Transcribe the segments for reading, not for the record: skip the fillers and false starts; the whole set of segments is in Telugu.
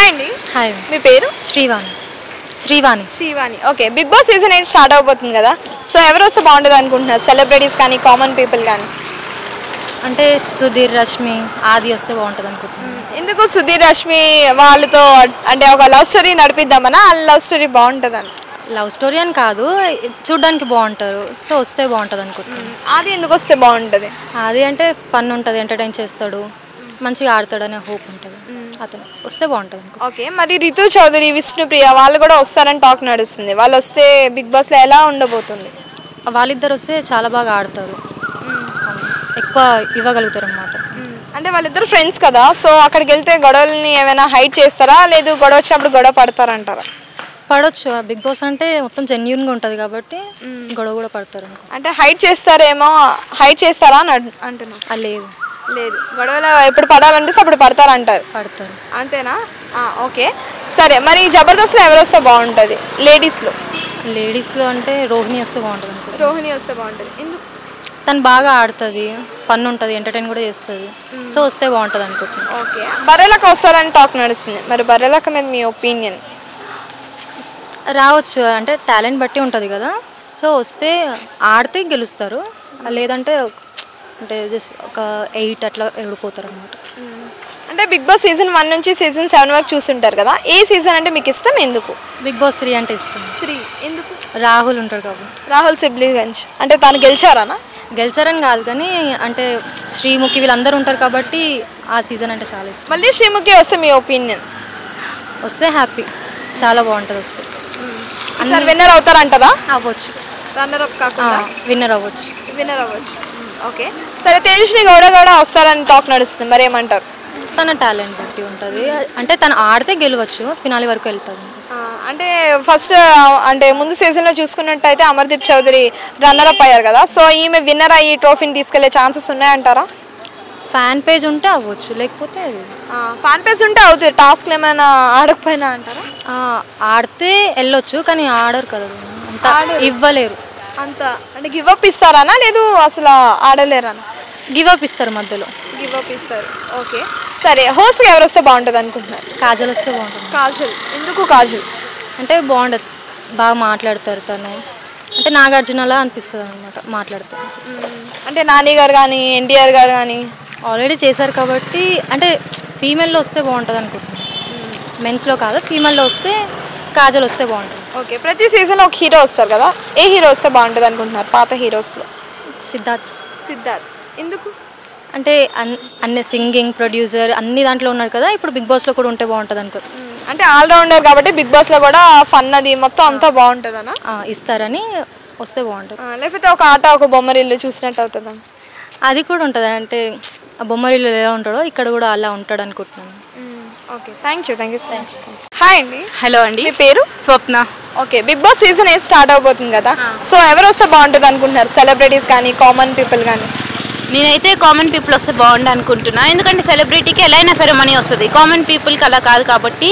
హాయ్ అండి. హాయ్. మీ పేరు? Srivani. Okay, Bigg Boss season 8 start అవబోతుంది కదా, సో ఎవరు వస్తే బాగుంటుంది అనుకుంటున్నారు? సెలబ్రిటీస్ కానీ కామన్ పీపుల్ కానీ? అంటే సుధీర్, రష్మి, ఆది వస్తే బాగుంటుంది అనుకుంటున్నాను. ఎందుకు సుధీర్, రష్మి వాళ్ళతో అంటే ఒక లవ్ స్టోరీ నడిపిద్దామనా? ఆ లవ్ స్టోరీ బాగుంటుందని? లవ్ స్టోరీ అని కాదు, చూడ్డానికి బాగుంటారు, సో వస్తే బాగుంటుంది అనుకుంటున్నాను. అది ఎందుకు వస్తే బాగుంటుంది? ఆది అంటే ఫన్ ఉంటుంది, ఎంటర్టైన్ చేస్తాడు, మంచిగా ఆడతాడు అనే హోప్ ఉంటుంది. అతను వస్తే బాగుంటుంది అనుకో. ఓకే, మరి రితు చౌదరి, విష్ణుప్రియ వాళ్ళు కూడా వస్తారని టాక్ నడుస్తుంది. వాళ్ళు వస్తే బిగ్ బాస్లో ఎలా ఉండబోతుంది? వాళ్ళిద్దరు వస్తే చాలా బాగా ఆడతారు, ఎక్కువ ఇవ్వగలుగుతారు అన్నమాట. అంటే వాళ్ళిద్దరు ఫ్రెండ్స్ కదా, సో అక్కడికి వెళ్తే గొడవలని ఏమైనా హైడ్ చేస్తారా, లేదు గొడవ వచ్చినప్పుడు గొడవ పడతారంటారా? పడవచ్చు, బిగ్ బాస్ అంటే మొత్తం జెన్యూన్గా ఉంటుంది కాబట్టి గొడవ కూడా పడతారు అనుకో. అంటే హైడ్ చేస్తారా అని అంటున్నా. లేదు లేదు, గొడవలో ఎప్పుడు పడాలనిపిస్తే అప్పుడు పడతారంటారు. పడతారు. అంతేనా? ఓకే, సరే. మరి జబర్దస్త్లో ఎవరు వస్తే బాగుంటుంది లేడీస్లో అంటే రోహిణి వస్తే బాగుంటుంది అనుకో. రోహిణి వస్తే బాగుంటుంది. ఎందుకు? తను బాగా ఆడుతుంది, ఫన్ ఉంటుంది, ఎంటర్టైన్ కూడా చేస్తుంది, సో వస్తే బాగుంటుంది అనుకుంటున్నాను. ఓకే, బర్రెలకు వస్తారని టాక్ నడుస్తుంది. మరి బర్రెలకు మీద మీ ఒపీనియన్? రావచ్చు, అంటే టాలెంట్ బట్టి ఉంటుంది కదా, సో వస్తే ఆడితే గెలుస్తారు, లేదంటే అంటే జస్ట్ ఒక 8 అట్లా ఎడిపోతారు అనమాట. అంటే బిగ్ బాస్ సీజన్ 1 నుంచి సీజన్ 7 వరకు చూస్తుంటారు కదా, ఏ సీజన్ అంటే మీకు ఇష్టం? ఎందుకు? బిగ్ బాస్ 3 అంటే ఇష్టం. 3 ఎందుకు? రాహుల్ ఉంటాడు కాబట్టి. రాహుల్ సిబ్లిగంజ్ అంటే తను గెలిచారానా? గెలిచారని కాదు కానీ అంటే శ్రీముఖి వీళ్ళందరూ ఉంటారు కాబట్టి ఆ సీజన్ అంటే చాలా ఇష్టం. మళ్ళీ శ్రీముఖి వస్తే మీ ఒపీనియన్? వస్తే హ్యాపీ, చాలా బాగుంటుంది వస్తే. అసలు విన్నర్ అవుతారంటారా? అవ్వచ్చు. రన్నర్ అప్ కాకుండా విన్నర్ అవ్వచ్చు. ఓకే, సరే. తేజస్వి గౌడ వస్తారని టాక్ నడుస్తుంది, మరి ఏమంటారు? తన టాలెంట్ బట్టి ఉంటుంది, అంటే తను ఆడితే గెలవచ్చు, ఫినాలి వరకు వెళ్తుంది. అంటే ఫస్ట్ అంటే ముందు సీజన్లో చూసుకున్నట్టయితే అమర్దీప్ చౌదరి రన్నర్ అప్ అయ్యారు కదా, సో ఈమె విన్నర్ అయ్యి ట్రోఫీని తీసుకెళ్లే ఛాన్సెస్ ఉన్నాయంటారా? ఫ్యాన్ పేజ్ ఉంటే అవ్వచ్చు, లేకపోతే ఫ్యాన్ పేజ్ ఉంటే అవుతుంది. టాస్క్లు ఏమైనా ఆడకపోయినా అంటారా? ఆడితే వెళ్ళొచ్చు, కానీ ఆడరు కదా, అంత ఇవ్వలేరు. అంత అంటే గివ్ అప్ ఇస్తారానా, లేదు అసలు ఆడలేరానా? గివ్ అప్ ఇస్తారు, మధ్యలో గివ్ అప్ ఇస్తారు. ఓకే, సరే. హోస్ట్ ఎవరు వస్తే బాగుంటుంది అనుకుంటున్నారు? కాజల్ వస్తే బాగుంటుంది. కాజల్ ఎందుకు? కాజల్ అంటే బాగుండదు, బాగా మాట్లాడతారు తను, అంటే నాగార్జునలా అనిపిస్తుంది అనమాట మాట్లాడతారు. అంటే నాని గారు కానీ ఎన్టీఆర్ గారు కానీ ఆల్రెడీ చేశారు కాబట్టి, అంటే ఫీమేల్లో వస్తే బాగుంటుంది అనుకుంటున్నాను. మెన్స్లో కాదు, ఫీమేల్లో వస్తే కాజల్ వస్తే బాగుంటుంది. ఓకే, ప్రతి సీజన్లో ఒక హీరో వస్తారు కదా, ఏ హీరో వస్తే బాగుంటుంది అనుకుంటున్నారు పాత హీరోస్లో? సిద్ధార్థ్. ఎందుకు? అంటే అన్ని సింగింగ్, ప్రొడ్యూసర్ అన్ని దాంట్లో ఉన్నారు కదా, ఇప్పుడు బిగ్ బాస్లో కూడా ఉంటే బాగుంటుంది అనుకో. అంటే ఆల్రౌండర్ కాబట్టి బిగ్ బాస్లో కూడా ఫన్ అది మొత్తం అంతా బాగుంటుందనా? ఇస్తారని వస్తే బాగుంటుంది. లేకపోతే ఒక ఆట, ఒక బొమ్మరిల్లు చూసినట్టు అవుతుందా? అది కూడా ఉంటుంది, అంటే ఆ బొమ్మరిల్లు ఎలా ఉంటాడో ఇక్కడ కూడా అలా ఉంటాడు అనుకుంటున్నాను. Okay, thank you so much. Hi అండి. హలో అండి. మీ పేరు? Swapna. Okay, Bigg Boss season 8 start అవబోతుంది కదా, సో ఎవరు వస్తే బాగుంటుంది అనుకుంటున్నారు? సెలబ్రిటీస్ కానీ కామన్ పీపుల్ కానీ? నేనైతే కామన్ పీపుల్ వస్తే బాగుండు అనుకుంటున్నా, ఎందుకంటే సెలబ్రిటీకి ఎలా అయినా సరే మనీ వస్తుంది, కామన్ పీపుల్కి అలా కాదు కాబట్టి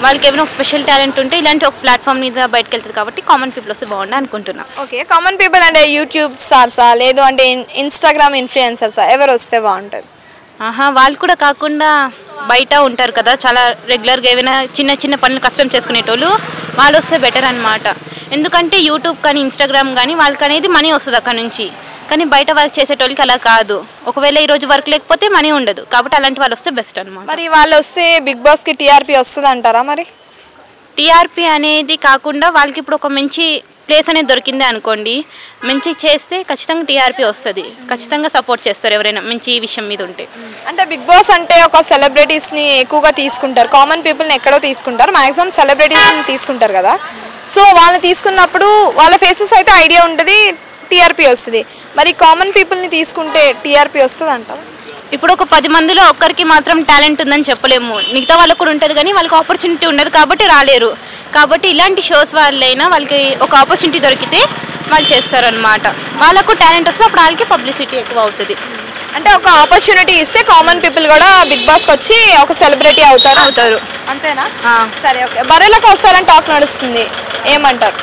వాళ్ళకి ఏమైనా ఒక స్పెషల్ టాలెంట్ ఉంటే ఇలాంటి ఒక ప్లాట్ఫామ్ మీద బయటకు వెళ్తుంది కాబట్టి కామన్ పీపుల్ వస్తే బాగుండు అనుకుంటున్నా. ఓకే, కామన్ పీపుల్ అంటే యూట్యూబ్ స్టార్సా, లేదు అంటే ఇన్స్టాగ్రామ్ ఇన్ఫ్లుయెన్సర్సా, ఎవరు వస్తే బాగుంటుంది? వాళ్ళు కూడా కాకుండా బయట ఉంటారు కదా చాలా రెగ్యులర్గా ఏమైనా చిన్న చిన్న పనులు కష్టం చేసుకునేటోళ్ళు, వాళ్ళు వస్తే బెటర్ అనమాట. ఎందుకంటే యూట్యూబ్ కానీ ఇన్స్టాగ్రామ్ కానీ వాళ్ళకి అనేది మనీ వస్తుంది అక్కడ నుంచి, కానీ బయట వర్క్ చేసేటోళ్ళకి అలా కాదు, ఒకవేళ ఈరోజు వర్క్ లేకపోతే మనీ ఉండదు, కాబట్టి అలాంటి వాళ్ళు వస్తే బెస్ట్ అనమాట. మరి వాళ్ళు వస్తే బిగ్ బాస్కి టీఆర్పీ వస్తుంది అంటారా? మరి టీఆర్పీ అనేది కాకుండా వాళ్ళకి ఇప్పుడు ఒక మంచి ప్లేస్ అనేది దొరికింది అనుకోండి, మంచి చేస్తే ఖచ్చితంగా టీఆర్పీ వస్తుంది, ఖచ్చితంగా సపోర్ట్ చేస్తారు ఎవరైనా మంచి విషయం మీద ఉంటే. అంటే బిగ్ బాస్ అంటే ఒక సెలబ్రిటీస్ని ఎక్కువగా తీసుకుంటారు, కామన్ పీపుల్ని ఎక్కడో తీసుకుంటారు, మ్యాక్సిమం సెలబ్రిటీస్ని తీసుకుంటారు కదా, సో వాళ్ళని తీసుకున్నప్పుడు వాళ్ళ ఫేసెస్ అయితే ఐడియా ఉంటుంది, టీఆర్పీ వస్తుంది. మరి కామన్ పీపుల్ని తీసుకుంటే టీఆర్పీ వస్తుంది అంటారు? ఇప్పుడు ఒక 10 మందిలో ఒక్కరికి మాత్రం టాలెంట్ ఉందని చెప్పలేము, మిగతా వాళ్ళకు కూడా ఉంటుంది, కానీ వాళ్ళకి ఆపర్చునిటీ ఉండదు కాబట్టి రాలేరు. కాబట్టి ఇలాంటి షోస్ వాళ్ళైనా వాళ్ళకి ఒక ఆపర్చునిటీ దొరికితే వాళ్ళు చేస్తారనమాట, వాళ్ళకు టాలెంట్ వస్తే అప్పుడు వాళ్ళకి పబ్లిసిటీ ఎక్కువ అవుతుంది. అంటే ఒక ఆపర్చునిటీ ఇస్తే కామన్ పీపుల్ కూడా బిగ్ బాస్కి వచ్చి ఒక సెలబ్రిటీ అవుతారు. అంతేనా? సరే. ఓకే, బర్రెలకు వస్తారని టాక్ నడుస్తుంది, ఏమంటారు?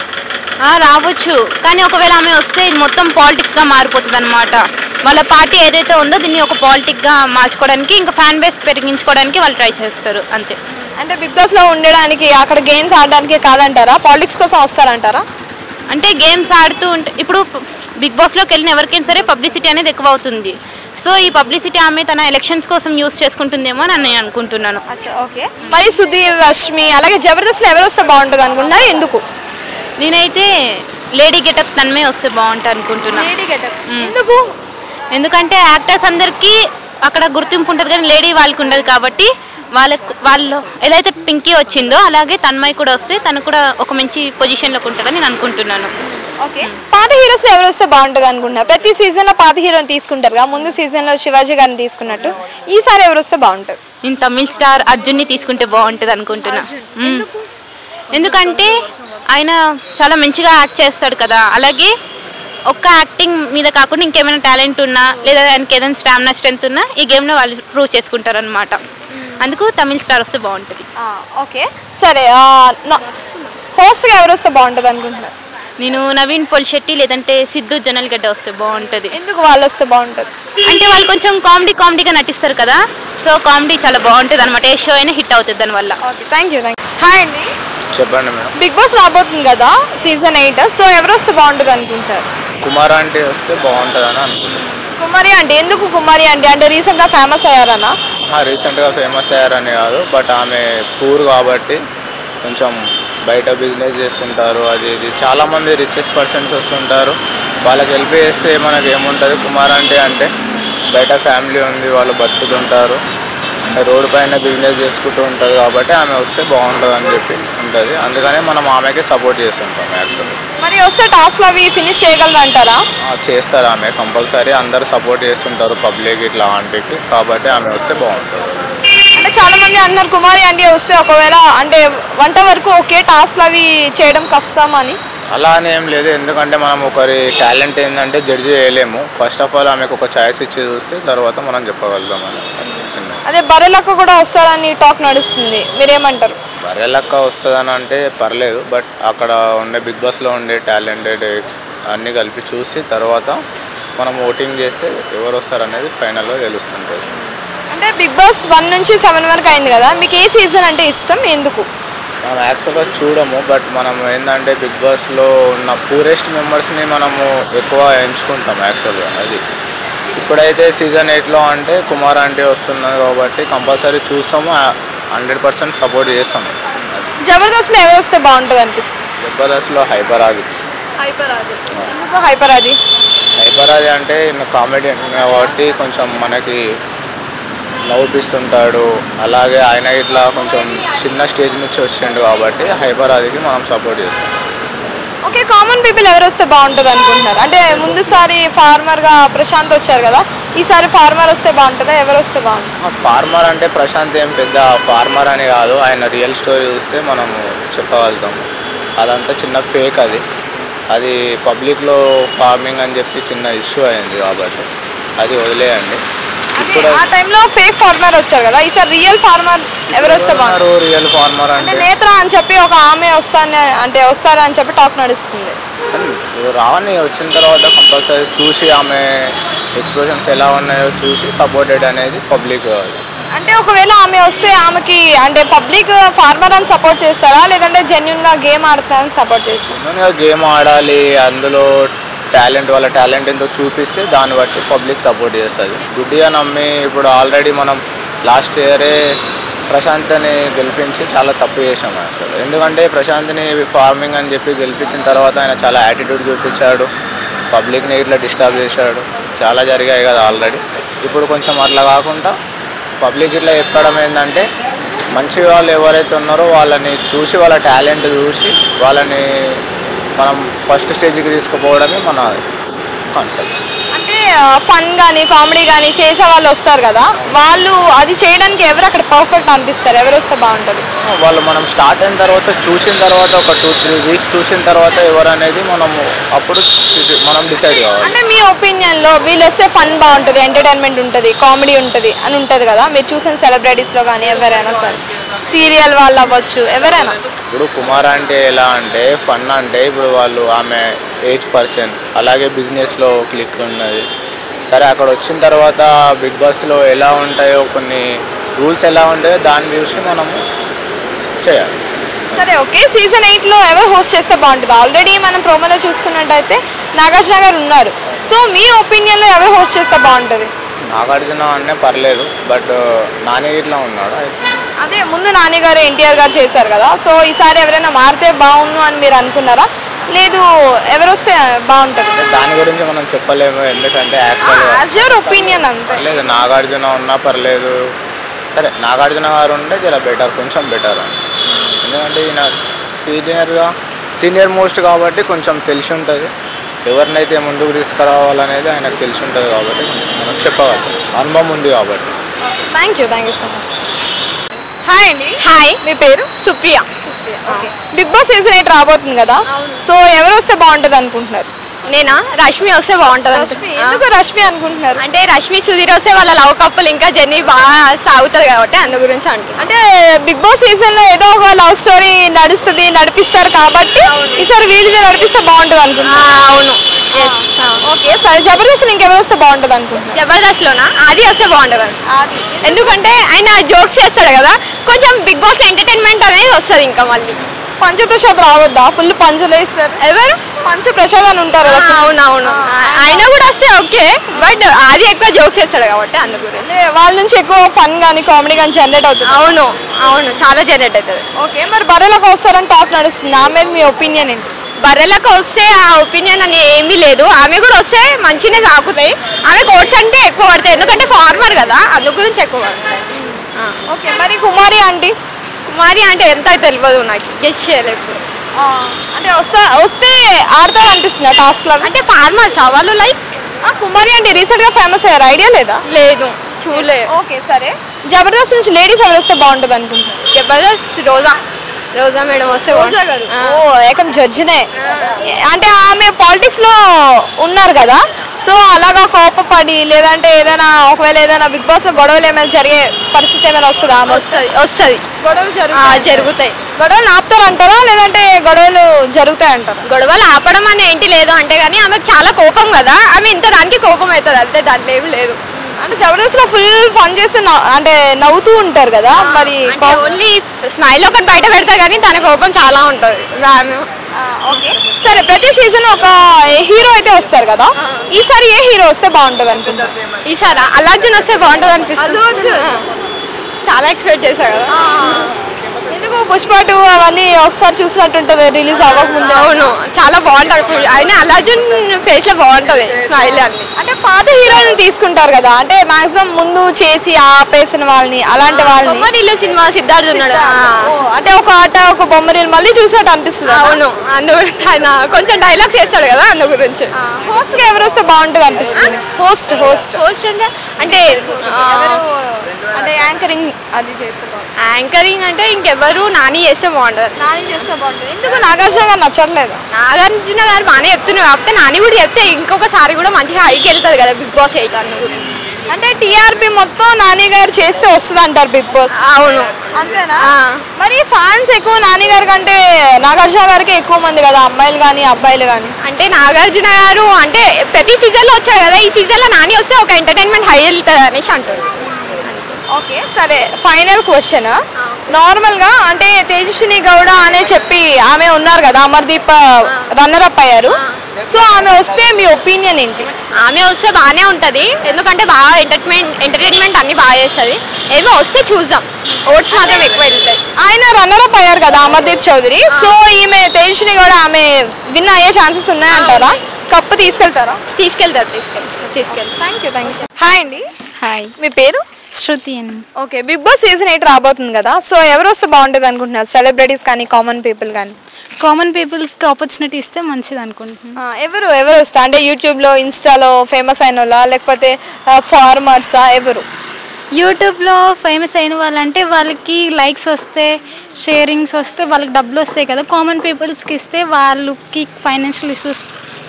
రావచ్చు, కానీ ఒకవేళ ఆమె వస్తే ఇది మొత్తం పాలిటిక్స్గా మారిపోతుంది అనమాట. వాళ్ళ పార్టీ ఏదైతే ఉందో దీన్ని ఒక పాలిటిక్గా మార్చుకోవడానికి, ఇంకా ఫ్యాన్ బేస్ పెరిగించుకోవడానికి వాళ్ళు ట్రై చేస్తారు అంతే. అంటే బిగ్ బాస్లో ఉండడానికి అక్కడ గేమ్స్ ఆడడానికి కాదంటారా, పాలిటిక్స్ కోసం వస్తారంటారా? అంటే గేమ్స్ ఆడుతూ ఉంటే ఇప్పుడు బిగ్ బాస్లోకి వెళ్ళిన ఎవరికైనా సరే పబ్లిసిటీ అనేది ఎక్కువ అవుతుంది. సో ఈ పబ్లిసిటీ ఆమె తన ఎలక్షన్స్ కోసం యూస్ చేసుకుంటుందేమో అని నేను అనుకుంటున్నాను. ఓకే. మరి సుధీర్, రష్మి అలాగే జబర్దస్త్లో ఎవరు వస్తే బాగుంటుంది అనుకుంటున్నారు, ఎందుకు? నేనైతే లేడీ గెటప్ తన్మే వస్తే బాగుంటుంది అనుకుంటున్నాను. ఎందుకు? ఎందుకంటే యాక్టర్స్ అందరికీ అక్కడ గుర్తింపు ఉంటుంది కానీ లేడీ వాళ్ళకి ఉండదు కాబట్టి వాళ్ళు ఎలా అయితే పింకీ వచ్చిందో అలాగే తన్మయ్ కూడా వస్తే తను కూడా ఒక మంచి పొజిషన్లోకి ఉంటుందని నేను అనుకుంటున్నాను. ఓకే. పాత హీరోస్లో ఎవరు వస్తే బాగుంటుంది అనుకుంటున్నారు? ప్రతి సీజన్లో పాత హీరోని తీసుకుంటారు కదా, ముందు సీజన్లో శివాజీ గారిని తీసుకున్నట్టు ఈసారి ఎవరు వస్తే బాగుంటుంది? నేను తమిళ్ స్టార్ అర్జున్ని తీసుకుంటే బాగుంటుంది అనుకుంటున్నా. ఎందుకంటే ఆయన చాలా మంచిగా యాక్ట్ చేస్తాడు కదా, అలాగే ఒక్క యాక్టింగ్ మీద కాకుండా ఇంకేమైనా టాలెంట్ ఉన్నా లేదా ఆయనకి ఏదైనా స్టామినా స్ట్రెంత్ ఉన్నా ఈ గేమ్లో వాళ్ళు ప్రూవ్ చేసుకుంటారు అనమాట. అందుకు తమిళ్ స్టార్ వస్తే బాగుంటుంది. ఓకే సరే. హోస్ట్గా ఎవరు వస్తే బాగుంటుంది అనుకుంటున్నారు? నేను నవీన్ పొలిశెట్టి లేదంటే సిద్ధు జనల్గడ్డ వస్తే బాగుంటుంది. ఎందుకు వాళ్ళు వస్తే బాగుంటుంది? అంటే వాళ్ళు కొంచెం కామెడీగా నటిస్తారు కదా, సో కామెడీ చాలా బాగుంటుంది అనమాట. ఏ షో అయినా హిట్ అవుతుంది దానివల్ల. Okay, thank you. హాయ్ అండి, చెప్పండి మేడం. బిగ్ బాస్ రాబోతుంది కదా సీజన్ 8, సో ఎవరు వస్తే బాగుంటుంది అనుకుంటారు? కుమార్ ఆంటీ వస్తే బాగుంటుంది అని అనుకుంటున్నాను. కుమారి అంటే ఎందుకు కుమారి అంటే రీసెంట్గా ఫేమస్ అయ్యారనా? రీసెంట్గా ఫేమస్ అయ్యారని కాదు, బట్ ఆమె పూర్ కాబట్టి కొంచెం బయట బిజినెస్ చేస్తుంటారు, అది ఇది చాలామంది రిచెస్ట్ పర్సన్స్ వస్తుంటారు, వాళ్ళకి హెల్ప్ చేస్తే మనకి ఏముంటుంది. కుమార్ ఆంటీ అంటే బయట ఫ్యామిలీ ఉంది, వాళ్ళు బతుకుతుంటారు, రోడ్డు పైన బిజినెస్ చేసుకుంటూ ఉంటుంది కాబట్టి ఆమె వస్తే బాగుంటుంది అని చెప్పి ఉంటుంది. అందుకనే మనం ఆమెకి సపోర్ట్ చేస్తుంటాం యాక్చువల్లీ. మరి వస్తే టాస్క్లు అవి ఫినిష్ చేయగలరు అంటారా? చేస్తారు, ఆమె కంపల్సరీ అందరూ సపోర్ట్ చేస్తుంటారు పబ్లిక్ ఇట్లా ఆంటీకి, కాబట్టి ఆమె వస్తే బాగుంటుంది. అంటే చాలా మంది అన్నారు కుమారి ఆంటీ వస్తే ఒకవేళ అంటే వంట వరకు ఓకే, టాస్క్లు అవి చేయడం కష్టం అని. అలా అని ఏం లేదు, ఎందుకంటే మనం ఒకరి టాలెంట్ ఏంటంటే జడ్జి చేయలేము. ఫస్ట్ ఆఫ్ ఆల్ ఆమెకు ఒక ఛాయిస్ ఇచ్చి చూస్తే తర్వాత మనం చెప్పగలుగుతాం అని. అదే బర్రెలక్క కూడా వస్తారని టాక్ నడుస్తుంది, మీరేమంటారు? బర్రెలక్క వస్తుందని అంటే పర్లేదు, బట్ అక్కడ ఉండే బిగ్ బాస్లో ఉండే టాలెంటెడ్ అన్నీ కలిపి చూసి తర్వాత మనం ఓటింగ్ చేస్తే ఎవరు వస్తారనేది ఫైనల్లో తెలుస్తుంటుంది. అంటే బిగ్ బాస్ 1 నుంచి 7 వరకు అయింది కదా, మీకు ఏ సీజన్ అంటే ఇష్టం, ఎందుకు? మనం యాక్చువల్గా చూడము, బట్ మనం ఏంటంటే బిగ్ బాస్లో ఉన్న పూరెస్ట్ మెంబర్స్ని మనము ఎక్కువ ఎంచుకుంటాం యాక్చువల్గా. అది ఇప్పుడైతే సీజన్ 8లో అంటే కుమార్ ఆంటీ వస్తున్నది కాబట్టి కంపల్సరీ చూస్తాము, 100% సపోర్ట్ చేస్తాము. జబర్దస్త్లో ఎవరు వస్తే బాగుంటుంది అనిపిస్తుంది? జబర్దస్త్లో హైపరాది. ఎందుకు హైపరాది? హైపరాది అంటే కామెడీ కాబట్టి కొంచెం మనకి నవ్వుపిస్తుంటాడు, అలాగే ఆయన ఇట్లా కొంచెం చిన్న స్టేజ్ నుంచి వచ్చిండు కాబట్టి హైపరాదికి మనం సపోర్ట్ చేస్తాం. ఓకే, కామన్ పీపుల్ ఎవరు వస్తే బాగుంటుంది అనుకుంటున్నారు? అంటే ముందుసారి ఫార్మర్గా ప్రశాంత్ వచ్చారు కదా, ఈసారి ఫార్మర్ వస్తే బాగుంటుందా, ఎవరు వస్తే బాగుంటుంది? ఫార్మర్ అంటే ప్రశాంత్ ఏం పెద్ద ఫార్మర్ అని కాదు, ఆయన రియల్ స్టోరీ చూస్తే మనము చెప్పగలుగుతాము. అదంతా చిన్న ఫేక్, అది పబ్లిక్లో ఫార్మింగ్ అని చెప్పి చిన్న ఇష్యూ అయింది కాబట్టి అది వదిలేయండి. ఇప్పుడు ఆ టైంలో ఫేక్ ఫార్మర్ వచ్చారు కదా, ఈసారి రియల్ ఫార్మర్ ఎవరు వస్తే బాగుంటారు? రియల్ ఫార్మర్ అంటే నేత్ర అని చెప్పి ఒక ఆమె వస్తారు అని చెప్పి టాక్ నడుస్తుంది. రావని వచ్చిన తర్వాత కంపల్సరీ చూసి ఆమె ఎక్స్ప్రెషన్స్ ఎలా ఉన్నాయో చూసి సపోర్టెడ్ అనేది పబ్లిక్. అంటే ఒకవేళ ఆమె వస్తే ఆమెకి అంటే పబ్లిక్ ఫార్మర్ అని సపోర్ట్ చేస్తారా, లేదంటే జెన్యున్గా గేమ్ ఆడతారని సపోర్ట్ చేస్తారా? జెన్యున్గా గేమ్ ఆడాలి, అందులో వాళ్ళ టాలెంట్ ఎంతో చూపిస్తే దాన్ని బట్టి పబ్లిక్ సపోర్ట్ చేస్తుంది. గుడ్డిగా నమ్మి ఇప్పుడు ఆల్రెడీ మనం లాస్ట్ ఇయరే ప్రశాంత్ని గెలిపించి చాలా తప్పు చేసాం యాక్చువల్లీ. ఎందుకంటే ప్రశాంత్ని ఫార్మింగ్ అని చెప్పి గెలిపించిన తర్వాత ఆయన చాలా యాటిట్యూడ్ చూపించాడు, పబ్లిక్ని ఇట్లా డిస్టర్బ్ చేశాడు, చాలా జరిగాయి కదా ఆల్రెడీ. ఇప్పుడు కొంచెం అట్లా కాకుండా పబ్లిక్ ఇట్లా చెప్పడం ఏంటంటే మంచి వాళ్ళు ఎవరైతే ఉన్నారో వాళ్ళని చూసి, వాళ్ళ టాలెంట్ చూసి వాళ్ళని మనం ఫస్ట్ స్టేజ్కి తీసుకుపోవడమే మన కాన్సెప్ట్. అంటే ఫన్ కానీ కామెడీ కానీ చేసే వాళ్ళు వస్తారు కదా, వాళ్ళు అది చేయడానికి ఎవరు అక్కడ పర్ఫెక్ట్ అనిపిస్తారు, ఎవరు వస్తే బాగుంటుంది? వాళ్ళు మనం స్టార్ట్ అయిన తర్వాత చూసిన తర్వాత ఒక 2-3 వీక్స్ చూసిన తర్వాత ఎవరు అనేది అప్పుడు మనం డిసైడ్ కావాలి. అంటే మీ ఒపీనియన్లో వీళ్ళు వస్తే ఫన్ బాగుంటుంది, ఎంటర్టైన్మెంట్ ఉంటుంది, కామెడీ ఉంటుంది అని ఉంటుంది కదా, మీరు చూసిన సెలబ్రిటీస్లో కానీ ఎవరైనా సరే, సీరియల్ వాళ్ళు అవ్వచ్చు ఎవరైనా. ఇప్పుడు కుమార్ అంటే ఎలా అంటే ఫన్ అంటే ఇప్పుడు ఆమె ఏజ్ పర్సన్, అలాగే బిజినెస్లో క్లిక్ ఉన్నది. సరే అక్కడ వచ్చిన తర్వాత బిగ్ బాస్లో ఎలా ఉంటాయో కొన్ని రూల్స్ ఎలా ఉంటాయో దాన్ని చూసి మనము చేయాలి. సరే ఓకే, సీజన్ 8లో ఎవరు హోస్ట్ చేస్తే బాగుంటుంది? ఆల్రెడీ మనం ప్రోమోలో చూసుకున్నట్టయితే నాగార్జున గారు ఉన్నారు. సో మీ ఒపీనియన్లో ఎవరు హోస్ట్ చేస్తే బాగుంటుంది? నాగార్జున అంటే పర్లేదు, బట్ నాని ఇట్లా ఉన్నాడు. అదే ముందు నాని గారు ఎన్టీఆర్ గారు చేశారు కదా, సో ఈసారి ఎవరైనా మారితే బాగుండు అని మీరు అనుకున్నారా? లేదు ఎవరు వస్తే బాగుంటుంది? దాని గురించి మనం చెప్పలేము, ఎందుకంటే యాక్చువల్గా ఒపీనియన్ అంతే. పర్లేదు, నాగార్జున ఉన్నా పర్లేదు. సరే నాగార్జున గారు ఉంటే చాలా బెటర్, కొంచెం బెటర్. ఎందుకంటే ఈయన సీనియర్ మోస్ట్ కాబట్టి కొంచెం తెలిసి ఉంటుంది. ఎవరినైతే ముందుకు తీసుకురావాలనేది ఆయనకు తెలిసి ఉంటుంది కాబట్టి మనం చెప్పగలం, అనుభవం ఉంది కాబట్టి. Thank you so much. Hi అండి. హాయ్, మీ పేరు? Supriya. Okay, Bigg Boss season 8 రాబోతుంది కదా, సో ఎవరు వస్తే బాగుంటుంది అనుకుంటున్నారు? నేనా? రష్మి వస్తే బాగుంటుంది. ఎందుకు రష్మి అనుకుంటున్నారు? అంటే రష్మి సుధీర్ వస్తే వాళ్ళ లవ్ కప్పులు ఇంకా జర్నీ బాగా సాగుతుంది కాబట్టి అందు గురించి అంటున్నాను. అంటే బిగ్ బాస్ సీజన్ లో ఏదో ఒక లవ్ స్టోరీ నడిపిస్తారు కాబట్టి ఈసారి వీళ్ళని నడిపిస్తే బాగుంటుంది అనుకుంటున్నారు. అవును. ఓకే, సరే జబర్దస్త్ ఇంకెవరు వస్తే బాగుంటుంది అనుకుంటున్నారు? జబర్దస్త్ లోనా ఆది వస్తే బాగుంటుంది. ఎందుకంటే ఆయన జోక్స్ చేస్తాడు కదా, కొంచెం బిగ్ బాస్ లో ఎంటర్టైన్మెంట్ అనేది వస్తుంది. ఇంకా మళ్ళీ పంచప్రసాద్ రావద్దా? ఫుల్ పంచులు వేస్తారు. ఎవరు? పంచప్రసాద్ అని ఉంటారు కదా. అవునవును, ఆయన కూడా వస్తే ఓకే, బట్ ఆది ఎక్కువ జోక్స్ చేస్తాడు కాబట్టి అందు గురించి వాళ్ళ నుంచి ఎక్కువ ఫన్ కానీ కామెడీ కానీ జనరేట్ అవుతుంది. అవును అవును, చాలా జనరేట్ అవుతుంది. ఓకే, మరి బర్రెలకు వస్తారని టాక్ నడుస్తుంది, ఆ మీద మీ ఒపీనియన్ ఏంటి? బర్రెలకు వస్తే ఆ ఒపీనియన్ అని ఏమీ లేదు. ఆమె కూడా వస్తే మంచిగానే సాగుతాయి. ఆమె కోచ్ అంటే ఎక్కువ పడతాయి, ఎందుకంటే ఫార్మర్ కదా, అందు గురించి ఎక్కువ పడతాయి. ఓకే, మరి కుమారి ఆంటీ? కుమారి అంటే ఎంత తెలియదు నాకు, గెస్ చేయలేదు. అంటే వస్తే ఆడతారు అనిపిస్తుంది టాస్క్ లో. అంటే ఫార్మర్స్ వాళ్ళు లైక్ కుమారి ఆంటీ రీసెంట్ గా ఫేమస్ అయ్యారు, ఐడియా లేదా? లేదు, చూడలేదు. ఓకే సరే, జబర్దస్త్ నుంచి లేడీస్ ఎవరు వస్తే బాగుంటుంది అనుకుంటున్నారు? జబర్దస్త్ రోజా మేడం వస్తే గారు. ఓ ఏకం జడ్జినే. అంటే ఆమె పాలిటిక్స్ లో ఉన్నారు కదా, సో అలాగా కోపపడి లేదంటే ఏదైనా ఒకవేళ ఏదైనా బిగ్ బాస్ లో గొడవలు ఏమైనా జరిగే పరిస్థితి ఏమైనా వస్తుందా? వస్తుంది. గొడవలు జరుగుతాయి. గొడవలు ఆపుతారంటారా లేదంటే గొడవలు జరుగుతాయి అంటారా? గొడవలు ఆపడం అని ఏంటి లేదు అంటే, కానీ ఆమెకు చాలా కోపం కదా, ఆమె ఇంత దానికి కోపం అవుతుంది అంతే, దాంట్లో ఏమి లేదు. అంటే జబర్దస్త్ లో ఫుల్ ఫన్ చేసి అంటే నవ్వుతూ ఉంటారు కదా, మరి ఓన్లీ స్మైల్ ఒకటి బయట పెడతారు కానీ తన కోపం చాలా ఉంటుంది. ఓకే సరే, ప్రతి సీజన్ ఒక హీరో అయితే వస్తారు కదా, ఈసారి ఏ హీరో వస్తే బాగుంటుంది అనుకుంటా? ఈసారి అల్లార్జున్ వస్తే బాగుంటుంది అనిపిస్తుంది. చాలా ఎక్స్పెక్ట్ చేశారు కదా. ఎందుకు పుష్ప 2 అవన్నీ ఒకసారి చూసినట్టుంటది రిలీజ్ అవ్వకముందు. అవును, చాలా బాగుంటుంది. ఆయన అల్లార్జున్ ఫేస్ లో బాగుంటది స్మైల్ అన్ని. అంటే పాత హీరోలను తీసుకుంటారు కదా, అంటే మాక్సిమం ముందు చేసి ఆపేసిన వాళ్ళని, అలాంటి వాళ్ళని. బొమ్మరిల్లు సినిమా సిద్ధార్థ్ ఉన్నాడు, అంటే ఒక ఆట ఒక బొమ్మరిల్లు మళ్ళీ చూసినట్టు అనిపిస్తుంది. అవును, అందు గురించి ఆయన కొంచెం డైలాగ్స్ చేస్తాడు కదా, అందు గురించి. హోస్ట్ గా ఎవరు వస్తే బాగుంటుంది అనిపిస్తుంది? హోస్ట్ అంటే అంటే యాంకరింగ్ అది చేస్తే యాంకరింగ్ అంటే ఇంకెవరు నాని చేస్తే బాగుంటుంది. ఎందుకు నాగార్జున గారు నచ్చట్లేదు? నాగార్జున గారు బాగానే చెప్తున్నారు, కాకపోతే నాని కూడా చెప్తే ఇంకొకసారి కూడా మంచిగా హైకి వెళ్తుంది కదా బిగ్ బాస్ 8 అన్న గురించి. అంటే టీఆర్పీ మొత్తం నాని గారు చేస్తే వస్తుంది అంటారు బిగ్ బాస్. అవును, అంతేనా? మరి ఫ్యాన్స్ ఎక్కువ నాని గారి కంటే నాగార్జున గారికి ఎక్కువ మంది కదా, అమ్మాయిలు కానీ అబ్బాయిలు కానీ. అంటే నాగార్జున గారు అంటే ప్రతి సీజన్ లో వచ్చారు కదా, ఈ సీజన్ లో నాని వస్తే ఒక ఎంటర్టైన్మెంట్ హై వెళ్తుంది అనేసి అంటారు. ఓకే సరే, ఫైనల్ క్వశ్చన్. నార్మల్ గా అంటే తేజస్విని గౌడ అనే చెప్పి ఆమె ఉన్నారు కదా, అమర్దీప్ రన్నర్ అప్ అయ్యారు, సో ఆమె వస్తే మీ ఒపీనియన్ ఏంటి? ఆమె వస్తే బాగానే ఉంటుంది, ఎందుకంటే బాగా ఎంటర్టైన్మెంట్ అన్ని బాగా చేస్తుంది. ఏమో వస్తే చూద్దాం, ఓట్స్ మాత్రం ఎక్కువ వెళ్తాయి. ఆయన రన్నర్ అప్ అయ్యారు కదా అమర్దీప్ చౌదరి, సో ఈమె తేజస్విని గౌడ ఆమె విన్ అయ్యే ఛాన్సెస్ ఉన్నాయంటారా? కప్పు తీసుకెళ్తారా? తీసుకెళ్తారు. Thank you. హాయ్ అండి. హాయ్, మీ పేరు? శృతి అని. ఓకే, బిగ్ బాస్ సీజన్ 8 రాబోతుంది కదా, సో ఎవరు వస్తే బాగుంటుంది అనుకుంటున్నారు? సెలబ్రిటీస్ కానీ కామన్ పీపుల్ కానీ? కామన్ పీపుల్స్కి ఆపర్చునిటీ ఇస్తే మంచిది అనుకుంటున్నాను. ఎవరు వస్తా అంటే యూట్యూబ్లో ఇన్స్టాలో ఫేమస్ అయిన వాళ్ళ లేకపోతే ఫార్మర్సా? ఎవరు యూట్యూబ్లో ఫేమస్ అయిన వాళ్ళంటే వాళ్ళకి లైక్స్ వస్తే షేరింగ్స్ వస్తే వాళ్ళకి డబ్బులు వస్తాయి కదా, కామన్ పీపుల్స్కి ఇస్తే వాళ్ళకి ఫైనాన్షియల్ ఇష్యూస్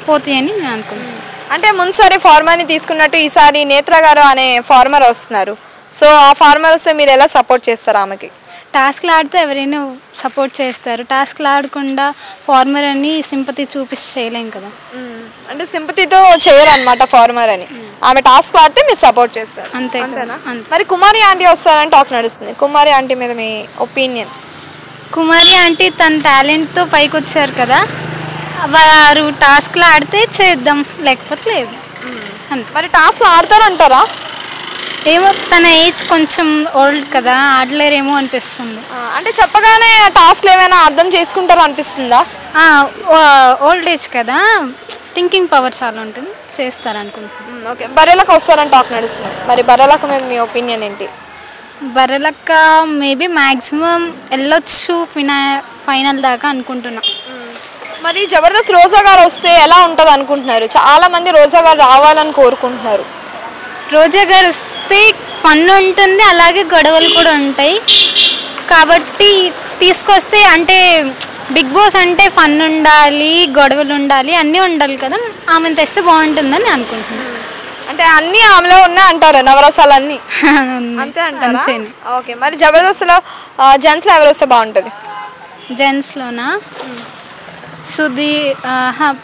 పోతాయని నేను అనుకుంటున్నాను. అంటే ముందుసారి ఫార్మర్ని తీసుకున్నట్టు ఈసారి నేత్ర గారు అనే ఫార్మర్ వస్తున్నారు, సో ఆ ఫార్మర్ వస్తే మీరు ఎలా సపోర్ట్ చేస్తారు ఆమెకి? టాస్క్లు ఆడితే ఎవరైనా సపోర్ట్ చేస్తారు, టాస్క్లు ఆడకుండా ఫార్మర్ అని సింపతి చూపిస్తే చేయలేం కదా. అంటే సింపతితో చేయరనమాట ఫార్మర్ అని, ఆమె టాస్క్ ఆడితే మీరు సపోర్ట్ చేస్తారు అంతేనా? మరి కుమారి ఆంటీ వస్తారని టాక్ నడుస్తుంది, కుమారి ఆంటీ మీద మీ ఒపీనియన్? కుమారి అంటే తన టాలెంట్తో పైకి వచ్చారు కదా, వారు టాస్క్లో ఆడితే చేద్దాం, లేకపోతే లేదు అంతే. మరి టాస్క్ ఆడతారంటారా? ఏమో తన ఏజ్ కొంచెం ఓల్డ్ కదా, ఆడలేరేమో అనిపిస్తుంది. అంటే చెప్పగానే టాస్క్లు ఏమైనా అర్థం చేసుకుంటారో అనిపిస్తుందా? ఓల్డ్ ఏజ్ కదా, థింకింగ్ పవర్ చాలా ఉంటుంది, చేస్తారు అనుకుంటున్నాను. ఓకే, బర్రెలకు వస్తారని టాక్ నడుస్తుంది. మరి బర్రెలకు మీద మీ ఒపీనియన్ ఏంటి? బర్రెలక్క మేబీ మ్యాక్సిమం వెళ్ళొచ్చు ఫైనల్ దాకా అనుకుంటున్నా. మరి జబర్దస్త్ రోజా గారు వస్తే ఎలా ఉంటుంది అనుకుంటున్నారు? చాలా మంది రోజా గారు రావాలని కోరుకుంటున్నారు. రోజా గారు వస్తే ఫన్ ఉంటుంది, అలాగే గొడవలు కూడా ఉంటాయి. కాబట్టి తీసుకొస్తే అంటే బిగ్ బాస్ అంటే ఫన్ ఉండాలి, గొడవలు ఉండాలి, అన్నీ ఉండాలి కదా, ఆమెను తెస్తే బాగుంటుందని అనుకుంటున్నాను. అంటే అన్నీ ఆమెలో ఉన్నాయి అంటారు, నవరసాలన్నీ అంతే అంటారా? ఓకే, మరి జబర్దస్త్లో జెంట్స్లో ఎవరు వస్తే బాగుంటుంది? జెంట్స్లోనా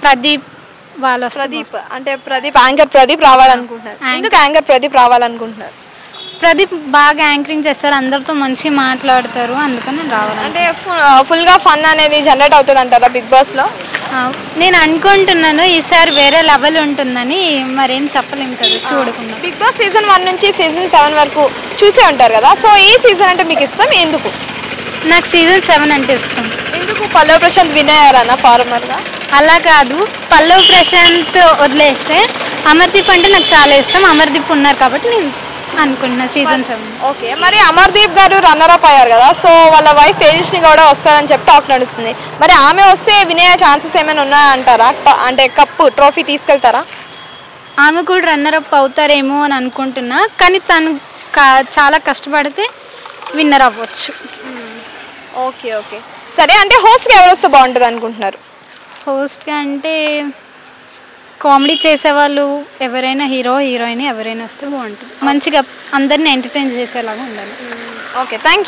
ప్రదీప్ వాళ్ళు. ప్రదీప్ అంటే యాంకర్ ప్రదీప్ రావాలనుకుంటున్నారు. ఎందుకు యాంకర్ ప్రదీప్ రావాలనుకుంటున్నారు? ప్రదీప్ బాగా యాంకరింగ్ చేస్తారు, అందరితో మంచి మాట్లాడతారు, అందుకని నేను రావాలి. అంటే ఫుల్గా ఫన్ అనేది జనరేట్ అవుతుంది అంటారా బిగ్ బాస్లో? నేను అనుకుంటున్నాను ఈసారి వేరే లెవెల్ ఉంటుందని, మరేం చెప్పలేము కదా చూడకుండా. బిగ్ బాస్ సీజన్ 1 నుంచి సీజన్ 7 వరకు చూసే ఉంటారు కదా, సో ఏ సీజన్ అంటే మీకు ఇష్టం, ఎందుకు? నాకు సీజన్ 7 అంటే ఇష్టం. ఎందుకు? పల్లవ్ ప్రశాంత్ విన్ అయ్యారన్న ఫార్మర్గా? అలా కాదు, పల్లవ్ ప్రశాంత్ వదిలేస్తే అమర్దీప్ అంటే నాకు చాలా ఇష్టం. అమర్దీప్ ఉన్నారు కాబట్టి నేను అనుకుంటున్నా సీజన్ 7. ఓకే, మరి అమర్దీప్ గారు రన్నర్ అప్ అయ్యారు కదా, సో వాళ్ళ వైఫ్ తేజస్ని కూడా వస్తారని చెప్పి టాక్ నడుస్తుంది. మరి ఆమె వస్తే వినే ఛాన్సెస్ ఏమైనా ఉన్నాయంటారా? అంటే కప్పు ట్రోఫీ తీసుకెళ్తారా? ఆమె కూడా రన్నర్ అప్ అవుతారేమో అని అనుకుంటున్నా, కానీ తను చాలా కష్టపడితే విన్నర్ అవ్వచ్చు. ఓకే ఓకే, సరే. అంటే హోస్ట్గా ఎవరు వస్తే బాగుంటుంది అనుకుంటున్నారు? హోస్ట్గా అంటే కామెడీ చేసేవాళ్ళు ఎవరైనా, హీరో హీరోయిన్ ఎవరైనా వస్తే బాగుంటుంది. మంచిగా అందరిని ఎంటర్టైన్ చేసేలాగా ఉండాలి. Okay, thank you.